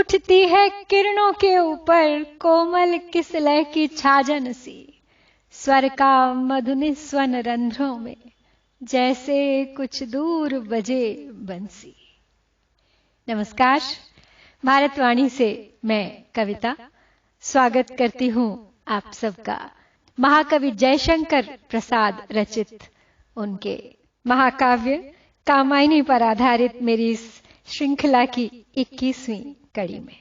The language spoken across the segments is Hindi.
उठती है किरणों के ऊपर कोमल किसलय की छाजन सी, स्वर का मधुनिस्वन रंध्रों में जैसे कुछ दूर बजे बंसी। नमस्कार, भारतवाणी से मैं कविता स्वागत करती हूं आप सबका महाकवि जयशंकर प्रसाद रचित उनके महाकाव्य कामायनी पर आधारित मेरी इस श्रृंखला की 21वीं कड़ी में।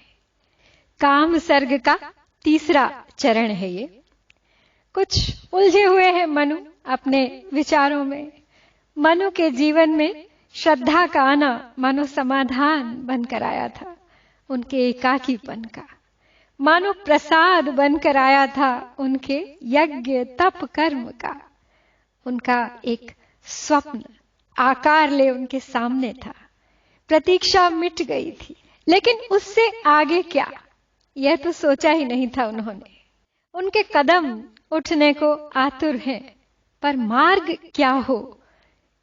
काम सर्ग का तीसरा चरण है ये। कुछ उलझे हुए हैं मनु अपने विचारों में। मनु के जीवन में श्रद्धा का आना मानो समाधान बनकर आया था उनके एकाकीपन का, मानो प्रसाद बनकर आया था उनके यज्ञ तप कर्म का। उनका एक स्वप्न आकार ले उनके सामने था, प्रतीक्षा मिट गई थी, लेकिन उससे आगे क्या, यह तो सोचा ही नहीं था उन्होंने। उनके कदम उठने को आतुर हैं, पर मार्ग क्या हो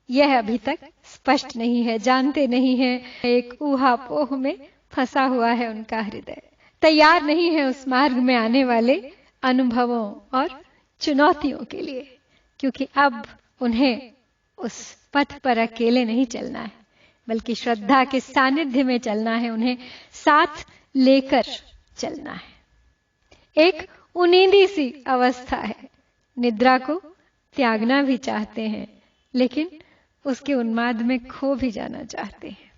यह अभी तक स्पष्ट नहीं है, जानते नहीं है। एक ऊहापोह में फंसा हुआ है उनका हृदय, तैयार नहीं है उस मार्ग में आने वाले अनुभवों और चुनौतियों के लिए, क्योंकि अब उन्हें उस पथ पर अकेले नहीं चलना है, बल्कि श्रद्धा के सानिध्य में चलना है, उन्हें साथ लेकर चलना है। एक उनींदी सी अवस्था है, निद्रा को त्यागना भी चाहते हैं, लेकिन उसके उन्माद में खो भी जाना चाहते हैं।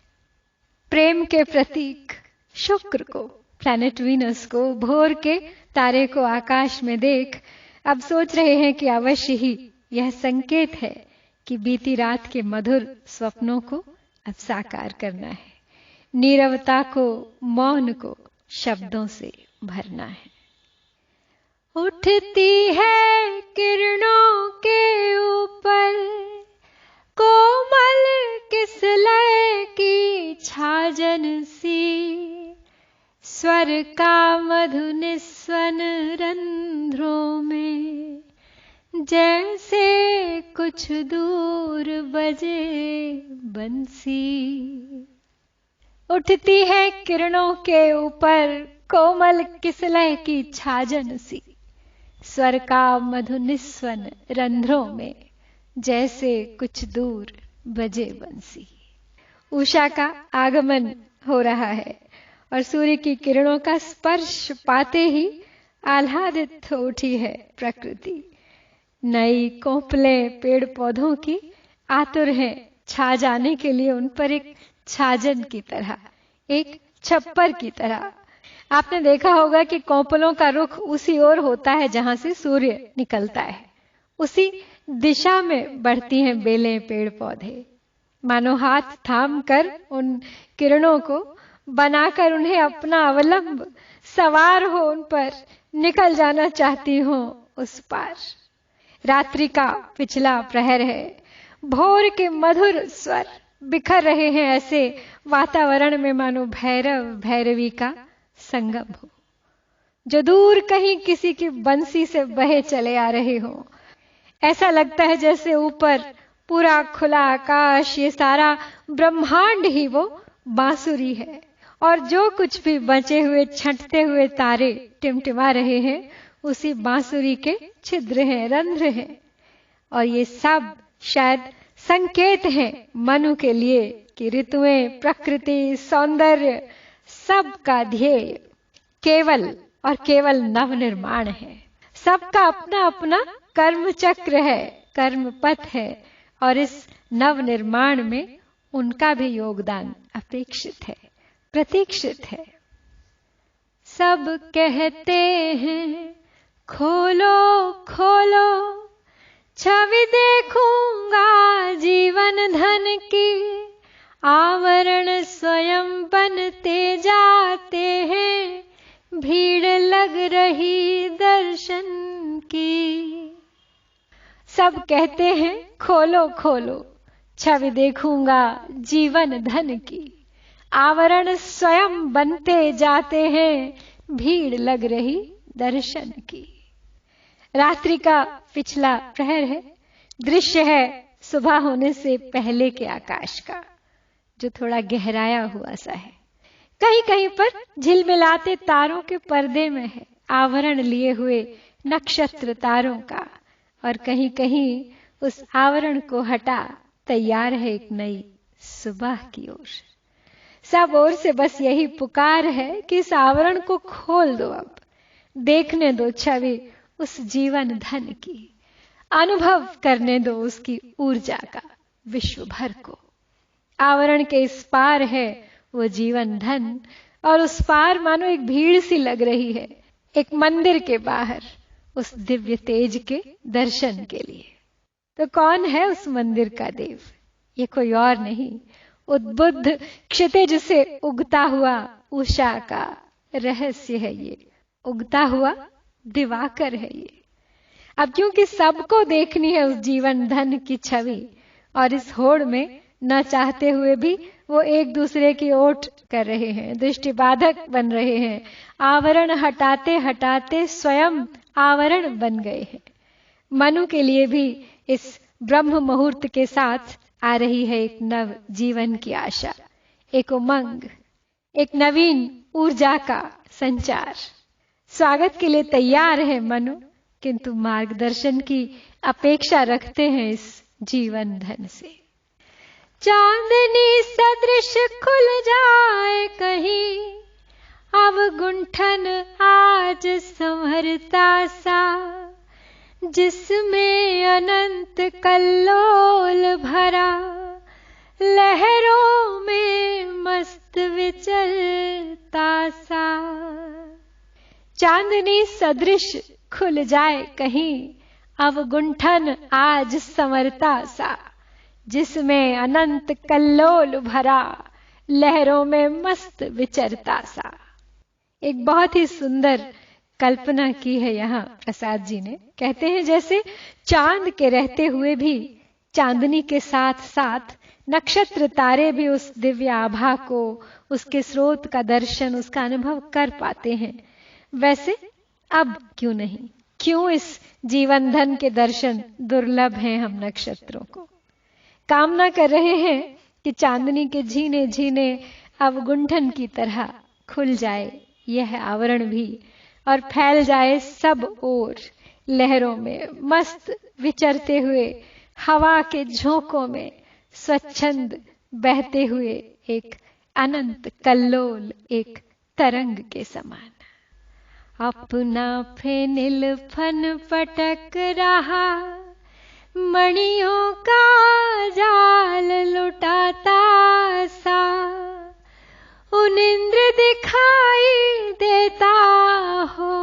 प्रेम के प्रतीक शुक्र को, प्लैनेट वीनस को, भोर के तारे को आकाश में देख अब सोच रहे हैं कि अवश्य ही यह संकेत है कि बीती रात के मधुर स्वप्नों को अब साकार करना है। नीरवता को, मौन को शब्दों से भरना है। उठती है किरणों के ऊपर कोमल किसलय की छाजन सी, स्वर का मधुनिस्वन रंध्रों में जैसे कुछ दूर बजे बंसी। उठती है किरणों के ऊपर कोमल किसलय की छाजन सी, स्वर का मधुनिस्वन रंध्रों में जैसे कुछ दूर बजे बंसी। उषा का आगमन हो रहा है और सूर्य की किरणों का स्पर्श पाते ही आह्लादित हो उठी है प्रकृति। नई कोपलें पेड़ पौधों की आतुर हैं छा जाने के लिए उन पर एक छाजन की तरह, एक छप्पर की तरह। आपने देखा होगा कि कोपलों का रुख उसी ओर होता है जहां से सूर्य निकलता है, उसी दिशा में बढ़ती हैं बेलें, पेड़ पौधे। मानो हाथ थाम कर उन किरणों को बनाकर उन्हें अपना अवलंब, सवार हो उन पर, निकल जाना चाहती हो उस पार। रात्रि का पिछला प्रहर है, भोर के मधुर स्वर बिखर रहे हैं ऐसे वातावरण में मानो भैरव भैरवी का संगम हो, जो दूर कहीं किसी की बंसी से बहे चले आ रहे हो। ऐसा लगता है जैसे ऊपर पूरा खुला आकाश, ये सारा ब्रह्मांड ही वो बांसुरी है, और जो कुछ भी बचे हुए छंटते हुए तारे टिमटिमा रहे हैं उसी बांसुरी के छिद्र हैं, रंध्र हैं। और ये सब शायद संकेत हैं मनु के लिए कि ऋतुएं, प्रकृति, सौंदर्य, सब का ध्येय केवल और केवल नवनिर्माण है। सबका अपना अपना कर्म चक्र है, कर्म पथ है, और इस नवनिर्माण में उनका भी योगदान अपेक्षित है, प्रतीक्षित है। सब कहते हैं खोलो खोलो छवि देखूंगा जीवन धन की, आवरण स्वयं बनते जाते हैं, भीड़ लग रही दर्शन की। सब कहते हैं खोलो खोलो छवि देखूंगा जीवन धन की, आवरण स्वयं बनते जाते हैं, भीड़ लग रही दर्शन की। रात्रि का पिछला प्रहर है, दृश्य है सुबह होने से पहले के आकाश का, जो थोड़ा गहराया हुआ सा है। कहीं कहीं पर झिलमिलाते तारों के पर्दे में है आवरण लिए हुए नक्षत्र तारों का, और कहीं कहीं उस आवरण को हटा तैयार है एक नई सुबह की ओर। सब ओर से बस यही पुकार है कि इस आवरण को खोल दो, अब देखने दो छवि उस जीवन धन की, अनुभव करने दो उसकी ऊर्जा का विश्व भर को। आवरण के इस पार है वो जीवन धन, और उस पार मानो एक भीड़ सी लग रही है एक मंदिर के बाहर उस दिव्य तेज के दर्शन के लिए। तो कौन है उस मंदिर का देव? ये कोई और नहीं, उद्बुद्ध क्षितिज से उगता हुआ उषा का रहस्य है ये, उगता हुआ दिवाकर है ये। अब क्योंकि सबको देखनी है उस जीवन धन की छवि, और इस होड़ में न चाहते हुए भी वो एक दूसरे की ओट कर रहे हैं, दृष्टिबाधक बन रहे हैं, आवरण हटाते हटाते स्वयं आवरण बन गए हैं। मनु के लिए भी इस ब्रह्म मुहूर्त के साथ आ रही है एक नव जीवन की आशा, एक उमंग, एक नवीन ऊर्जा का संचार। स्वागत के लिए तैयार है मनु, किंतु मार्गदर्शन की अपेक्षा रखते हैं इस जीवन धन से। चांदनी सदृश खुल जाए कहीं, अब गुंठन आज संवरता सा, जिसमें अनंत कल्लोल भरा, लहरों में मस्त विचरता सा। चांदनी सदृश खुल जाए कहीं, अब गुंठन आज संवरता सा, जिसमें अनंत कल्लोल भरा, लहरों में मस्त विचरता सा। एक बहुत ही सुंदर कल्पना की है यहाँ प्रसाद जी ने। कहते हैं जैसे चांद के रहते हुए भी चांदनी के साथ साथ नक्षत्र तारे भी उस दिव्य आभा को, उसके स्रोत का दर्शन, उसका अनुभव कर पाते हैं, वैसे अब क्यों नहीं, क्यों इस जीवन धन के दर्शन दुर्लभ हैं हम नक्षत्रों को। कामना कर रहे हैं कि चांदनी के झीने झीने अवगुंठन की तरह खुल जाए यह आवरण भी, और फैल जाए सब ओर, लहरों में मस्त विचरते हुए, हवा के झोंकों में स्वच्छंद बहते हुए एक अनंत कल्लोल, एक तरंग के समान। अपना फेनिल फन पटक रहा, मणियों का जाल लुटाता सा, उन इंद्र दिखाई देता हो,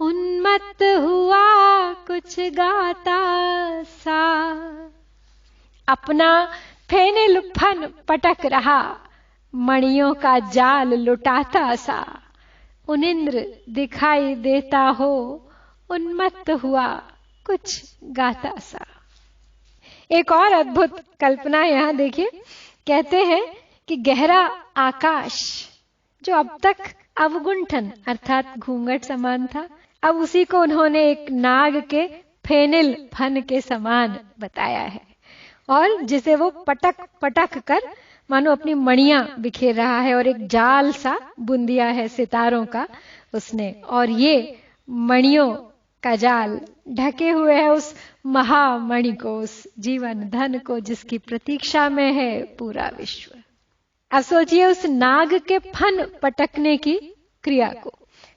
उन्मत्त हुआ कुछ गाता सा। अपना फेनिल फन पटक रहा, मणियों का जाल लुटाता सा, उन इंद्र दिखाई देता हो, उन्मत्त हुआ कुछ गाता सा। एक और अद्भुत कल्पना यहां देखिए, कहते हैं कि गहरा आकाश जो अब तक अवगुंठन अर्थात घूंघट समान था, अब उसी को उन्होंने एक नाग के फेनिल फन के समान बताया है, और जिसे वो पटक पटक कर मानो अपनी मणियां बिखेर रहा है, और एक जाल सा बुन दिया है सितारों का उसने, और ये मणियों का जाल ढके हुए है उस महामणि को, उस जीवन धन को, जिसकी प्रतीक्षा में है पूरा विश्व। अब सोचिए उस नाग के फन पटकने की क्रिया को,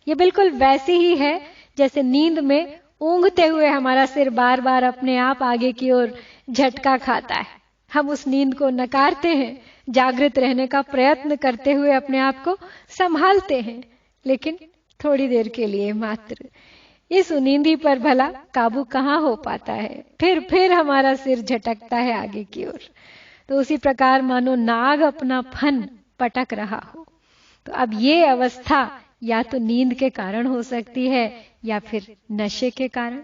ये बिल्कुल वैसी ही है जैसे नींद में ऊंघते हुए हमारा सिर बार बार अपने आप आगे की ओर झटका खाता है। हम उस नींद को नकारते हैं, जागृत रहने का प्रयत्न करते हुए अपने आप को संभालते हैं, लेकिन थोड़ी देर के लिए मात्र। इस नींदी पर भला काबू कहां हो पाता है, फिर हमारा सिर झटकता है आगे की ओर। तो उसी प्रकार मानो नाग अपना फन पटक रहा हो। तो अब ये अवस्था या तो नींद के कारण हो सकती है, या फिर नशे के कारण,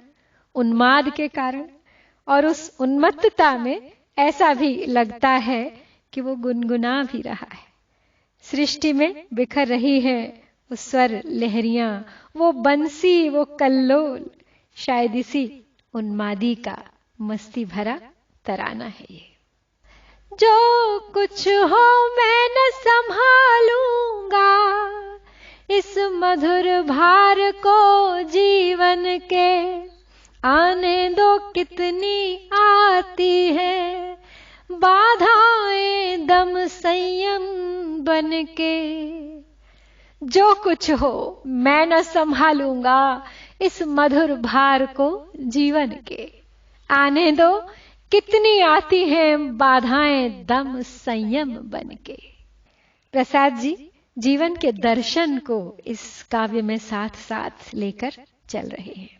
उन्माद के कारण, और उस उन्मत्तता में ऐसा भी लगता है कि वो गुनगुना भी रहा है। सृष्टि में बिखर रही है वो स्वर लहरियां, वो बंसी, वो कल्लोल, शायद इसी उन्मादी का मस्ती भरा तराना है ये। जो कुछ हो मैं न संभालूंगा, मधुर भार को जीवन के, आने दो कितनी आती है बाधाएं दम संयम बन के। जो कुछ हो मैं न संभालूंगा इस मधुर भार को जीवन के, आने दो कितनी आती हैं बाधाएं दम संयम बन के। प्रसाद जी जीवन के दर्शन को इस काव्य में साथ साथ लेकर चल रहे हैं।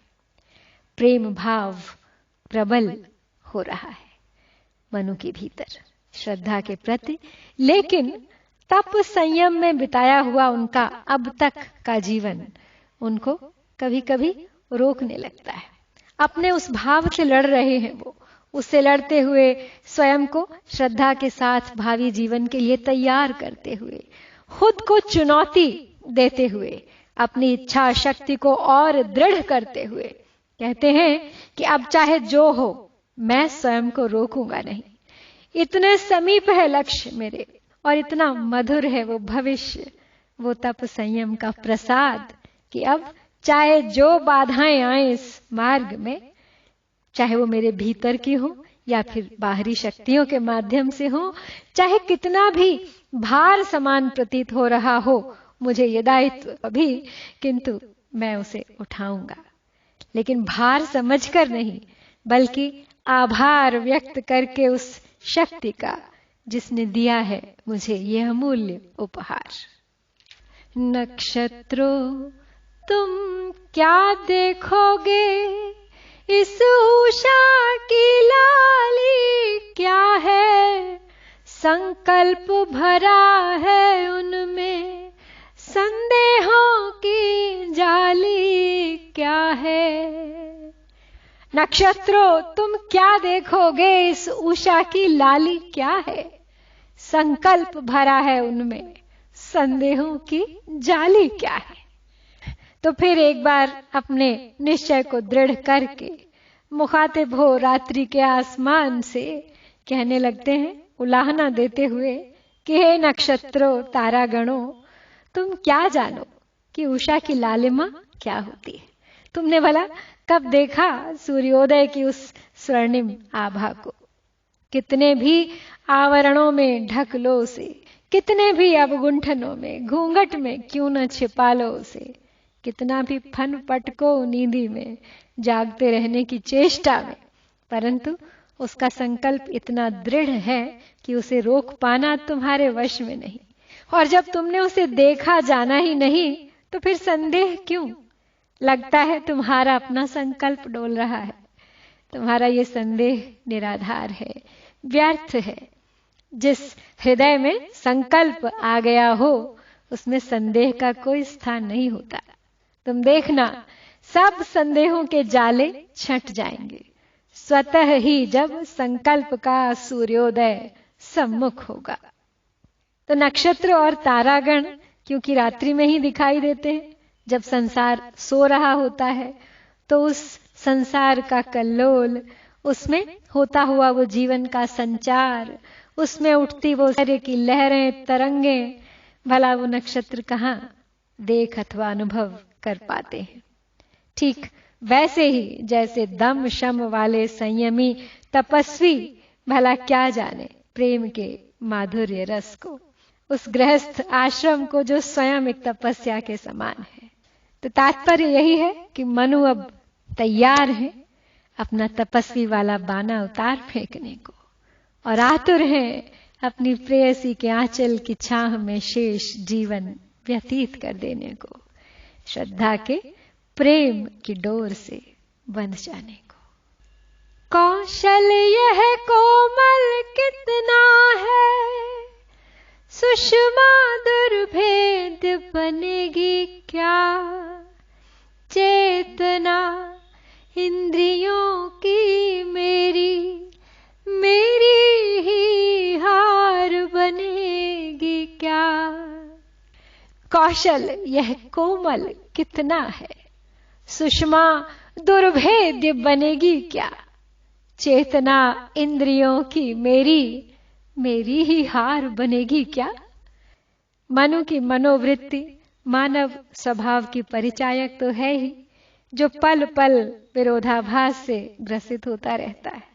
प्रेम भाव प्रबल हो रहा है मनु के भीतर श्रद्धा के प्रति, लेकिन तप संयम में बिताया हुआ उनका अब तक का जीवन उनको कभी कभी रोकने लगता है। अपने उस भाव से लड़ रहे हैं वो, उससे लड़ते हुए स्वयं को श्रद्धा के साथ भावी जीवन के लिए तैयार करते हुए, खुद को चुनौती देते हुए, अपनी इच्छा शक्ति को और दृढ़ करते हुए कहते हैं कि अब चाहे जो हो मैं स्वयं को रोकूंगा नहीं। इतने समीप है लक्ष्य मेरे और इतना मधुर है वो भविष्य, वो तप संयम का प्रसाद कि अब चाहे जो बाधाएं आए इस मार्ग में, चाहे वो मेरे भीतर की हो या फिर बाहरी शक्तियों के माध्यम से हो, चाहे कितना भी भार समान प्रतीत हो रहा हो मुझे ये दायित्व अभी, किंतु मैं उसे उठाऊंगा, लेकिन भार समझकर नहीं बल्कि आभार व्यक्त करके उस शक्ति का जिसने दिया है मुझे यह अमूल्य उपहार। नक्षत्रों तुम क्या देखोगे इस उषा की लाली क्या है, संकल्प भरा है उनमें संदेहों की जाली क्या है। नक्षत्रों तुम क्या देखोगे इस उषा की लाली क्या है, संकल्प भरा है उनमें संदेहों की जाली क्या है। तो फिर एक बार अपने निश्चय को दृढ़ करके मुखातिब हो रात्रि के आसमान से कहने लगते हैं, उलाहना देते हुए कि हे नक्षत्रों तारागणों, तुम क्या जानो कि उषा की लालिमा क्या होती है। तुमने भला कब देखा सूर्योदय की उस स्वर्णिम आभा को। कितने भी आवरणों में ढक लो उसे, कितने भी अवगुंठनों में घूंघट में क्यों न छिपा लो उसे, कितना भी फन पटको नींदी में जागते रहने की चेष्टा में, परंतु उसका संकल्प इतना दृढ़ है कि उसे रोक पाना तुम्हारे वश में नहीं। और जब तुमने उसे देखा जाना ही नहीं तो फिर संदेह क्यों। लगता है तुम्हारा अपना संकल्प डोल रहा है, तुम्हारा ये संदेह निराधार है, व्यर्थ है। जिस हृदय में संकल्प आ गया हो उसमें संदेह का कोई स्थान नहीं होता। तुम देखना सब संदेहों के जाले छट जाएंगे स्वतः ही जब संकल्प का सूर्योदय सम्मुख होगा। तो नक्षत्र और तारागण क्योंकि रात्रि में ही दिखाई देते हैं, जब संसार सो रहा होता है तो उस संसार का कल्लोल, उसमें होता हुआ वो जीवन का संचार, उसमें उठती वो सूर्य की लहरें तरंगें, भला वो नक्षत्र कहाँ देख अथवा अनुभव कर पाते हैं। ठीक वैसे ही जैसे दम शम वाले संयमी तपस्वी भला क्या जाने प्रेम के माधुर्य रस को, उस गृहस्थ आश्रम को जो स्वयं एक तपस्या के समान है। तो तात्पर्य यही है कि मनु अब तैयार है अपना तपस्वी वाला बाना उतार फेंकने को और आतुर हैं अपनी प्रेयसी के आंचल की छाह में शेष जीवन व्यतीत कर देने को, श्रद्धा के प्रेम की डोर से बंध जाने को। कौशल यह कोमल कितना है, सुषमा दुर्भेद बनेगी क्या, चेतना इंद्रियों की मेरी, मेरी ही हार बनेगी क्या। कौशल यह कोमल कितना है, सुषमा दुर्भेद्य बनेगी क्या, चेतना इंद्रियों की मेरी, मेरी ही हार बनेगी क्या। मनु की मनोवृत्ति मानव स्वभाव की परिचायक तो है ही, जो पल पल विरोधाभास से ग्रसित होता रहता है।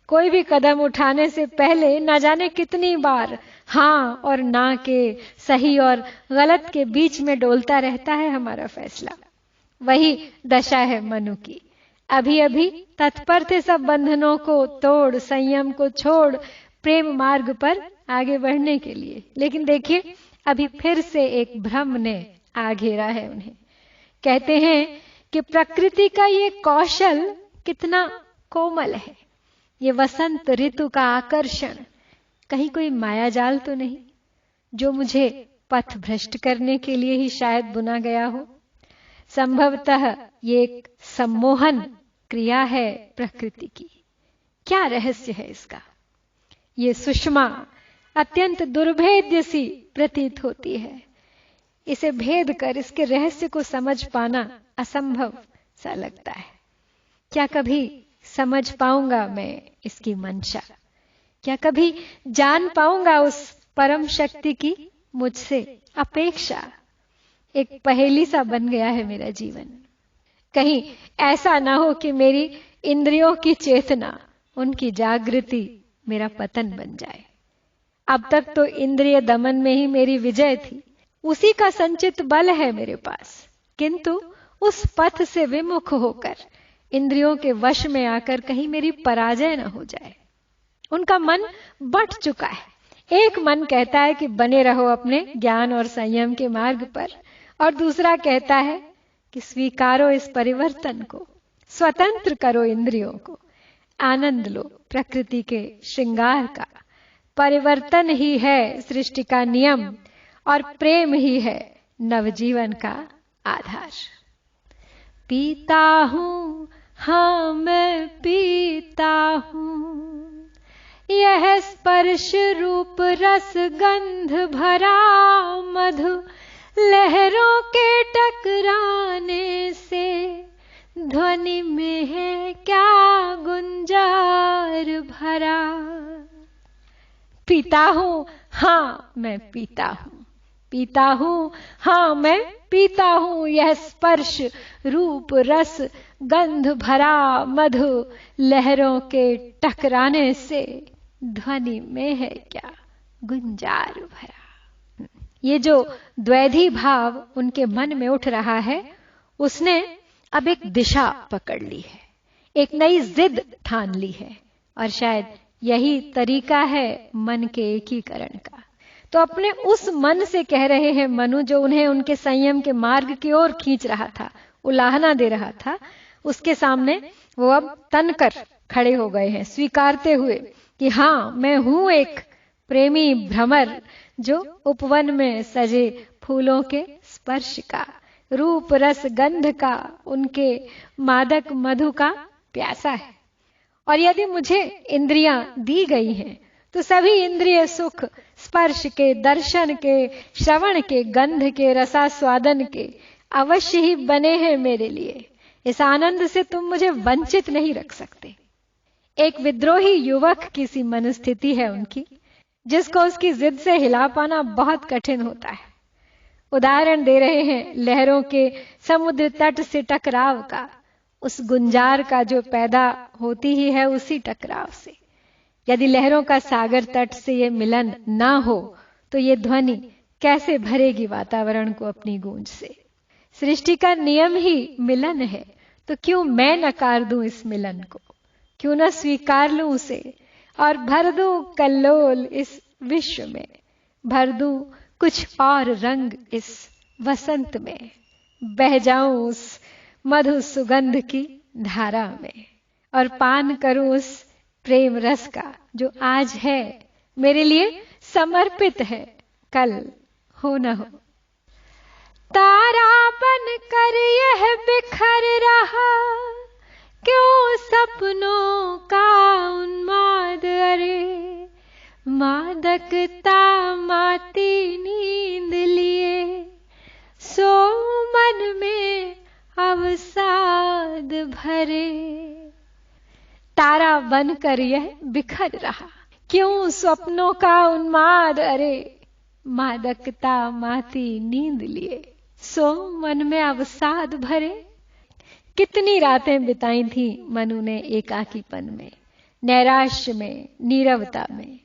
कोई भी कदम उठाने से पहले न जाने कितनी बार हाँ और ना के, सही और गलत के बीच में डोलता रहता है हमारा फैसला। वही दशा है मनु की। अभी अभी तत्पर थे सब बंधनों को तोड़, संयम को छोड़, प्रेम मार्ग पर आगे बढ़ने के लिए, लेकिन देखिए अभी फिर से एक भ्रम ने आ घेरा है उन्हें। कहते हैं कि प्रकृति का ये कौशल कितना कोमल है, ये वसंत ऋतु का आकर्षण कहीं कोई मायाजाल तो नहीं, जो मुझे पथ भ्रष्ट करने के लिए ही शायद बुना गया हो। संभवतः ये एक सम्मोहन क्रिया है प्रकृति की। क्या रहस्य है इसका? ये सुषमा अत्यंत दुर्भेद्य सी प्रतीत होती है। इसे भेद कर इसके रहस्य को समझ पाना असंभव सा लगता है। क्या कभी समझ पाऊंगा मैं इसकी मंशा? क्या कभी जान पाऊंगा उस परम शक्ति की मुझसे अपेक्षा? एक पहेली सा बन गया है मेरा जीवन। कहीं ऐसा ना हो कि मेरी इंद्रियों की चेतना, उनकी जागृति मेरा पतन बन जाए। अब तक तो इंद्रिय दमन में ही मेरी विजय थी, उसी का संचित बल है मेरे पास, किंतु उस पथ से विमुख होकर इंद्रियों के वश में आकर कहीं मेरी पराजय न हो जाए। उनका मन बंट चुका है। एक मन कहता है कि बने रहो अपने ज्ञान और संयम के मार्ग पर, और दूसरा कहता है कि स्वीकारो इस परिवर्तन को, स्वतंत्र करो इंद्रियों को, आनंद लो प्रकृति के श्रृंगार का। परिवर्तन ही है सृष्टि का नियम और प्रेम ही है नवजीवन का आधार। पीता हूं, हाँ मैं पीता हूं, यह स्पर्श रूप रस गंध भरा मधु, लहरों के टकराने से ध्वनि में है क्या गुंजार भरा। पीता हूं, हाँ मैं पीता हूं, पीता हूं, हाँ मैं पीता हूं, यह स्पर्श रूप रस गंध भरा मधु, लहरों के टकराने से ध्वनि में है क्या गुंजार भरा। ये जो द्वैधी भाव उनके मन में उठ रहा है, उसने अब एक दिशा पकड़ ली है, एक नई जिद ठान ली है, और शायद यही तरीका है मन के एकीकरण का। तो अपने उस मन से कह रहे हैं मनु, जो उन्हें उनके संयम के मार्ग की ओर खींच रहा था, उलाहना दे रहा था, उसके सामने वो अब तनकर खड़े हो गए हैं, स्वीकारते हुए कि हाँ मैं हूं एक प्रेमी भ्रमर, जो उपवन में सजे फूलों के स्पर्श का, रूप रस गंध का, उनके मादक मधु का प्यासा है। और यदि मुझे इंद्रियां दी गई हैं, तो सभी इंद्रिय सुख, स्पर्श के, दर्शन के, श्रवण के, गंध के, रसास्वादन के अवश्य ही बने हैं मेरे लिए। इस आनंद से तुम मुझे वंचित नहीं रख सकते। एक विद्रोही युवक की सी मनस्थिति है उनकी, जिसको उसकी जिद से हिला पाना बहुत कठिन होता है। उदाहरण दे रहे हैं लहरों के समुद्र तट से टकराव का, उस गुंजार का जो पैदा होती ही है उसी टकराव से। यदि लहरों का सागर तट से ये मिलन ना हो, तो ये ध्वनि कैसे भरेगी वातावरण को अपनी गूंज से। सृष्टि का नियम ही मिलन है, तो क्यों मैं नकार दूं इस मिलन को, क्यों न स्वीकार लूं उसे, और भर दूं कल्लोल इस विश्व में, भर दूं कुछ और रंग इस वसंत में, बह जाऊं उस मधु सुगंध की धारा में, और पान करूं उस प्रेम रस का जो आज है मेरे लिए समर्पित है, कल हो न हो। तारा बन कर यह बिखर रहा, क्यों सपनों का उन्माद, अरे मादकता माती नींद लिए, सो मन में अवसाद भरे। तारा बनकर यह बिखर रहा, क्यों स्वप्नों का उन्माद, अरे मादकता माती नींद लिए, सो मन में अवसाद भरे। कितनी रातें बिताई थी मनु ने एकाकीपन में, नैराश्य में, नीरवता में।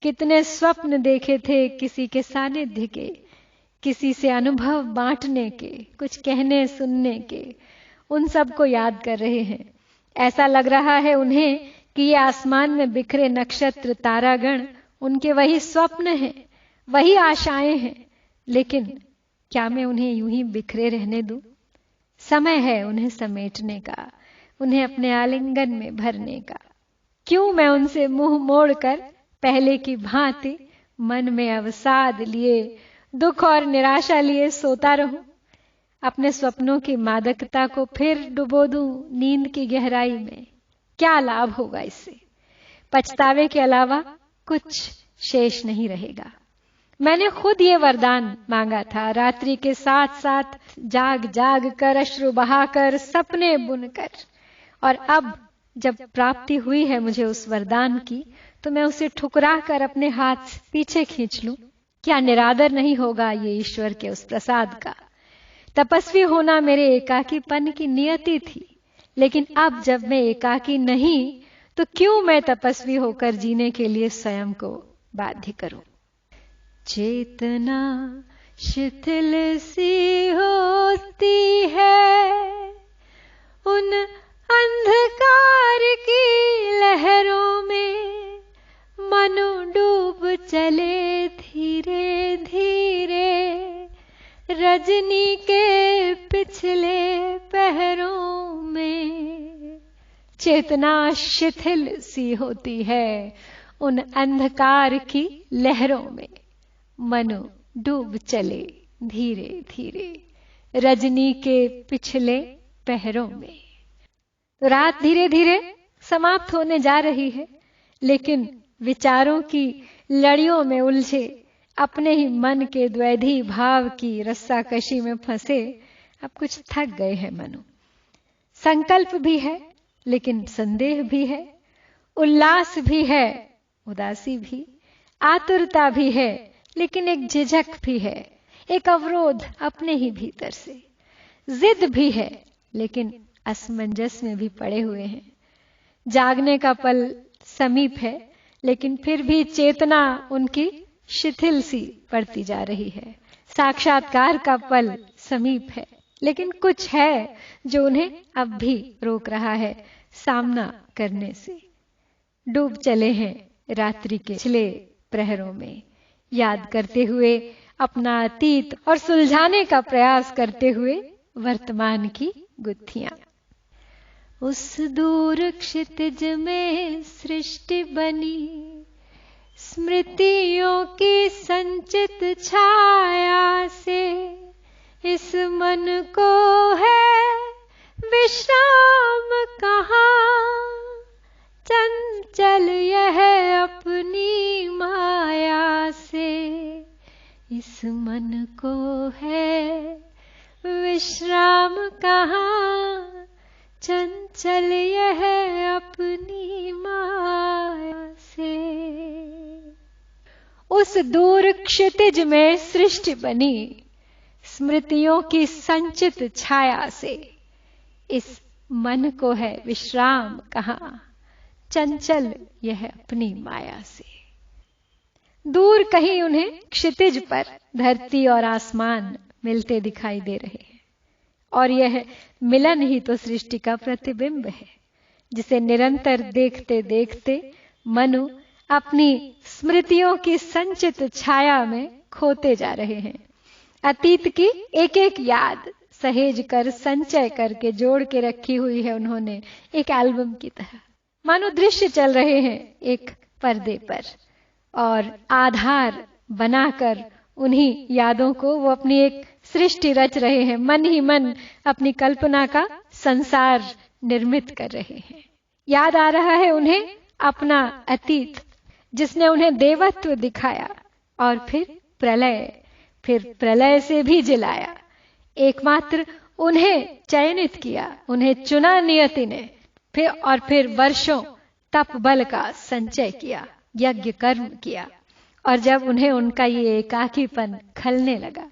कितने स्वप्न देखे थे किसी के सानिध्य के, किसी से अनुभव बांटने के, कुछ कहने सुनने के। उन सब को याद कर रहे हैं। ऐसा लग रहा है उन्हें कि ये आसमान में बिखरे नक्षत्र तारागण उनके वही स्वप्न हैं, वही आशाएं हैं। लेकिन क्या मैं उन्हें यूं ही बिखरे रहने दूं? समय है उन्हें समेटने का, उन्हें अपने आलिंगन में भरने का। क्यों मैं उनसे मुंह मोड़कर पहले की भांति मन में अवसाद लिए, दुख और निराशा लिए सोता रहूं? अपने स्वप्नों की मादकता को फिर डुबो दूं नींद की गहराई में? क्या लाभ होगा इससे? पछतावे के अलावा कुछ शेष नहीं रहेगा। मैंने खुद ये वरदान मांगा था, रात्रि के साथ साथ जाग जाग कर, अश्रु बहाकर, सपने बुनकर। और अब जब प्राप्ति हुई है मुझे उस वरदान की, तो मैं उसे ठुकरा कर अपने हाथ पीछे खींच लूं? क्या निरादर नहीं होगा ये ईश्वर के उस प्रसाद का? तपस्वी होना मेरे एकाकीपन की नियति थी, लेकिन अब जब मैं एकाकी नहीं, तो क्यों मैं तपस्वी होकर जीने के लिए स्वयं को बाध्य करूं? चेतना शिथिल सी होती है उन अंधकार की लहरों में, मनु डूब चले धीरे धीरे रजनी के पिछले पहरों में। चेतना शिथिल सी होती है उन अंधकार की लहरों में, मनु डूब चले धीरे धीरे रजनी के पिछले पहरों में। रात धीरे धीरे समाप्त होने जा रही है, लेकिन विचारों की लड़ियों में उलझे, अपने ही मन के द्वैधी भाव की रस्साकशी में फंसे अब कुछ थक गए हैं मनु। संकल्प भी है, लेकिन संदेह भी है, उल्लास भी है, उदासी भी, आतुरता भी है, लेकिन एक झिझक भी है, एक अवरोध अपने ही भीतर से, जिद भी है, लेकिन असमंजस में भी पड़े हुए हैं। जागने का पल समीप है, लेकिन फिर भी चेतना उनकी शिथिल सी पड़ती जा रही है। साक्षात्कार का पल समीप है, लेकिन कुछ है जो उन्हें अब भी रोक रहा है सामना करने से। डूब चले हैं रात्रि के पिछले प्रहरों में, याद करते हुए अपना अतीत और सुलझाने का प्रयास करते हुए वर्तमान की गुत्थियां। उस दूर क्षितिज में सृष्टि बनी, स्मृतियों की संचित छाया से, इस मन को है विश्राम कहाँ, चंचल यह अपनी माया से। इस मन को है विश्राम कहाँ, चंचल यह अपनी माया से। उस दूर क्षितिज में सृष्टि बनी, स्मृतियों की संचित छाया से, इस मन को है विश्राम कहाँ, चंचल यह अपनी माया से। दूर कहीं उन्हें क्षितिज पर धरती और आसमान मिलते दिखाई दे रहे हैं, और यह मिलन ही तो सृष्टि का प्रतिबिंब है, जिसे निरंतर देखते देखते मनु अपनी स्मृतियों की संचित छाया में खोते जा रहे हैं। अतीत की एक एक याद सहेज कर, संचय करके जोड़ के रखी हुई है उन्होंने, एक एल्बम की तरह। मानो दृश्य चल रहे हैं एक पर्दे पर, और आधार बनाकर उन्हीं यादों को वो अपनी एक सृष्टि रच रहे हैं। मन ही मन अपनी कल्पना का संसार निर्मित कर रहे हैं। याद आ रहा है उन्हें अपना अतीत, जिसने उन्हें देवत्व दिखाया और फिर प्रलय से भी जिलाया। एकमात्र उन्हें चयनित किया, उन्हें चुना नियति ने, फिर वर्षों तप बल का संचय किया, यज्ञ कर्म किया। और जब उन्हें उनका ये एकाकीपन खलने लगा,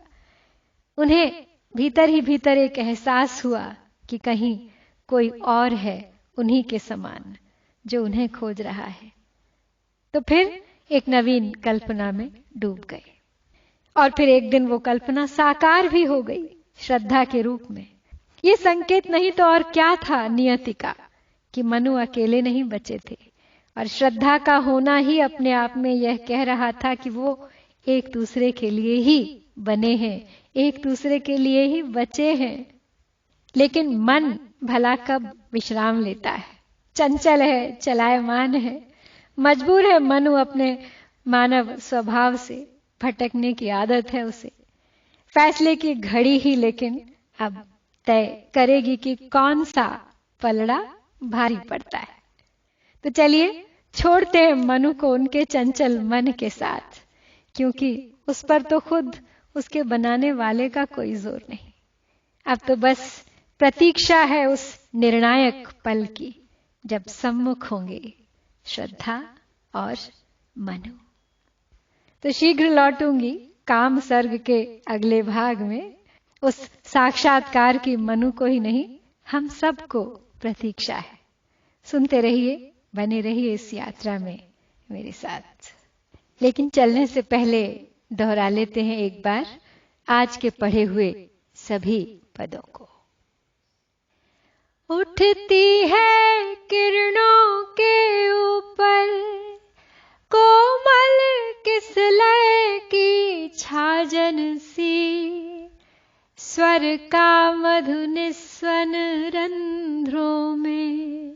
उन्हें भीतर ही भीतर एक एहसास हुआ कि कहीं कोई और है उन्हीं के समान जो उन्हें खोज रहा है। तो फिर एक नवीन कल्पना में डूब गए और फिर एक दिन वो कल्पना साकार भी हो गई श्रद्धा के रूप में। ये संकेत नहीं तो और क्या था नियति का कि मनु अकेले नहीं बचे थे, और श्रद्धा का होना ही अपने आप में यह कह रहा था कि वो एक दूसरे के लिए ही बने हैं, एक दूसरे के लिए ही बचे हैं। लेकिन मन भला कब विश्राम लेता है, चंचल है, चलायमान है, मजबूर है मनु अपने मानव स्वभाव से, भटकने की आदत है उसे। फैसले की घड़ी ही लेकिन अब तय करेगी कि कौन सा पलड़ा भारी पड़ता है। तो चलिए छोड़ते हैं मनु को उनके चंचल मन के साथ, क्योंकि उस पर तो खुद उसके बनाने वाले का कोई जोर नहीं। अब तो बस प्रतीक्षा है उस निर्णायक पल की जब सम्मुख होंगे श्रद्धा और मनु। तो शीघ्र लौटूंगी काम सर्ग के अगले भाग में। उस साक्षात्कार की मनु को ही नहीं, हम सबको प्रतीक्षा है। सुनते रहिए, बने रहिए इस यात्रा में मेरे साथ। लेकिन चलने से पहले दोहरा लेते हैं एक बार आज के पढ़े हुए सभी पदों को। उठती है किरणों के ऊपर कोमल किसलय की छाजन सी, स्वर का मधु निस्वन रंध्रों में,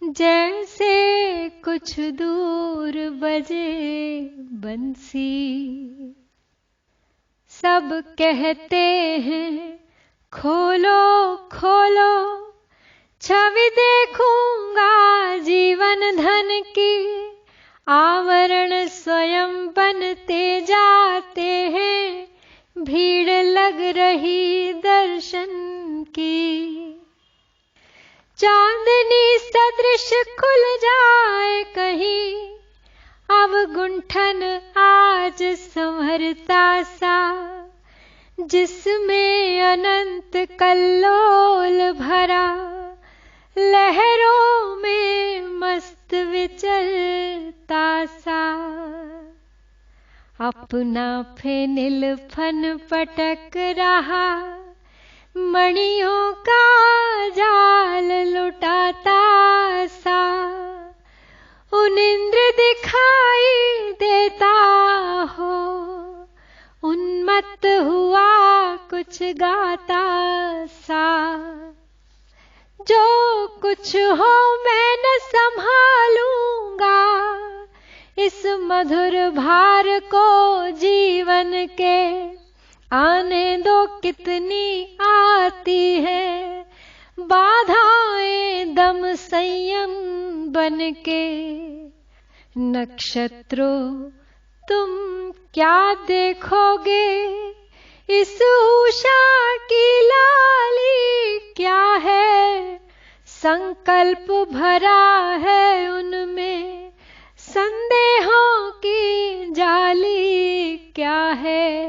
जैसे कुछ दूर बजे बंसी। सब कहते हैं खोलो खोलो, छवि देखूंगा जीवन धन की, आवरण स्वयं बनते जाते हैं, भीड़ लग रही दर्शन की। चांदनी सदृश खुल जाए कहीं, अब गुंठन आज संवरता सा, जिसमें अनंत कल्लोल भरा, लहरों में मस्त विचरता सा। अपना फेनिल फन पटक रहा, मणियों का जाल लुटाता सा, उन इंद्र दिखाई देता हो, उन्मत्त हुआ कुछ गाता सा। जो कुछ हो मैं न संभालूंगा, इस मधुर भार को जीवन के, आने दो कितनी आती है बाधाएं दम संयम बन के। नक्षत्रों तुम क्या देखोगे, इस उषा की लाली क्या है, संकल्प भरा है उनमें, संदेहों की जाली क्या है।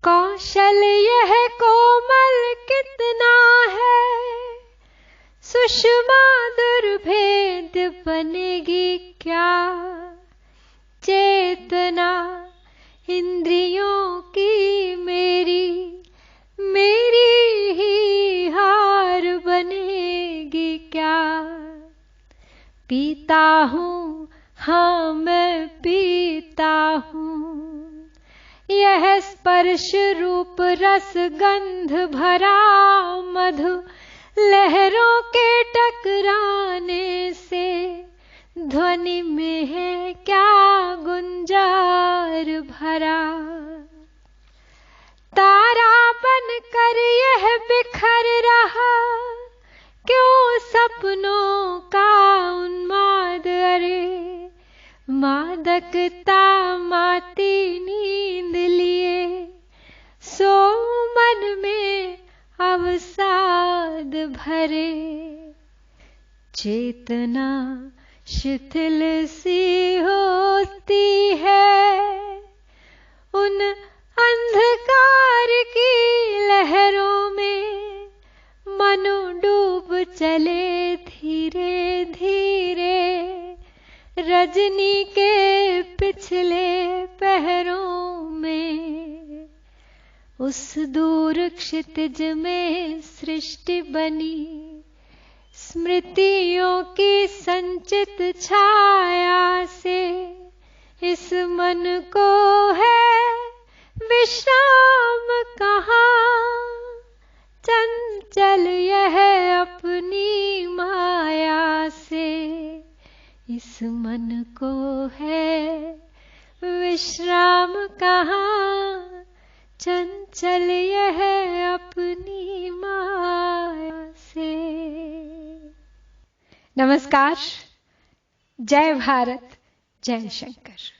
कौशल यह कोमल कितना है, सुषमा दुर्भेद बनेगी क्या, चेतना इंद्रियों की मेरी, मेरी ही हार बनेगी क्या। पीता हूँ हाँ मैं पीता हूँ, यह स्पर्श रूप रस गंध भरा मधु, लहरों के टकराने से ध्वनि में है क्या गुंजार भरा। तारा बनकर यह बिखर रहा, क्यों सपनों का उन्माद, अरे मादकता माती नींद लिए, सो मन में अवसाद भरे। चेतना शिथिल सी होती है उन अंधकार की उस दूर क्षितिज में सृष्टि बनी, स्मृतियों की संचित छाया से इस मन को है विश्राम कहाँ। चंचल यह अपनी माया से इस मन को है विश्राम कहाँ। चंचल यह अपनी माया से। नमस्कार, जय भारत, जय शंकर।